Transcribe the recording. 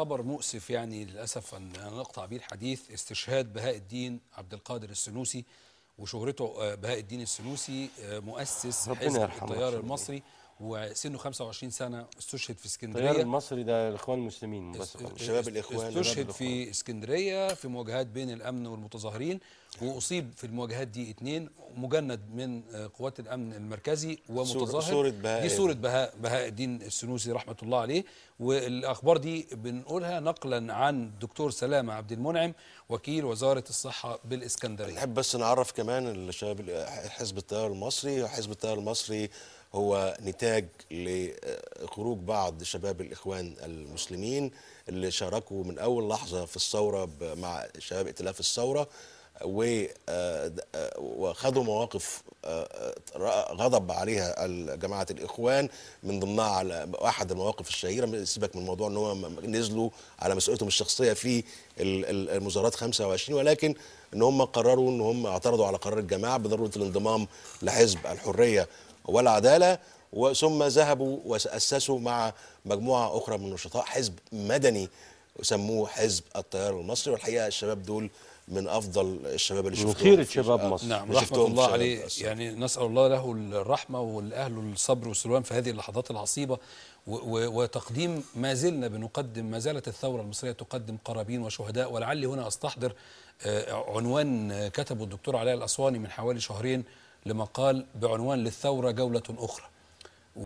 خبر مؤسف يعني للأسف أن نقطع به الحديث، استشهاد بهاء الدين عبد القادر السنوسي. وشهرته بهاء الدين السنوسي مؤسس ربنا حزب يرحمه التيار ويغفر له. المصري، وسنه 25 سنة. استشهد في التيار اسكندرية. المصري ده الاخوان المسلمين مسقا. شباب الإخوان. شباب استشهد الاخوان. في اسكندرية في مواجهات بين الأمن والمتظاهرين، وأصيب في المواجهات دي 2، مجند من قوات الأمن المركزي ومتظاهر. صورة بهاء. دي صورة بهاء الدين السنوسي رحمة الله عليه. والأخبار دي بنقولها نقلا عن الدكتور سلامة عبد المنعم وكيل وزارة الصحة بالإسكندرية. نحب بس نعرف كمان الشباب حزب التيار المصري. حزب التيار المصري هو نتاج لخروج بعض شباب الإخوان المسلمين اللي شاركوا من أول لحظة في الثورة مع شباب ائتلاف الثورة، وخدوا مواقف غضب عليها جماعة الإخوان، من ضمنها على أحد المواقف الشهيرة. سيبك من موضوع أن هم نزلوا على مسؤوليتهم الشخصية في المظاهرات 25، ولكن أن هم قرروا أن هم اعترضوا على قرار الجماعة بضرورة الانضمام لحزب الحرية والعدالة، وثم ذهبوا وأسسوا مع مجموعة أخرى من النشطاء حزب مدني سموه حزب التيار المصري. والحقيقة الشباب دول من افضل الشباب اللي من شفتهم خيرة شباب مصر. نعم، رحمة الله عليه. يعني نسأل الله له الرحمة والأهل الصبر والسلوان في هذه اللحظات العصيبة، وتقديم ما زلنا بنقدم، ما زالت الثورة المصرية تقدم قرابين وشهداء. ولعلي هنا أستحضر عنوان كتبه الدكتور علاء الأسواني من حوالي شهرين لمقال بعنوان للثورة جولة أخرى.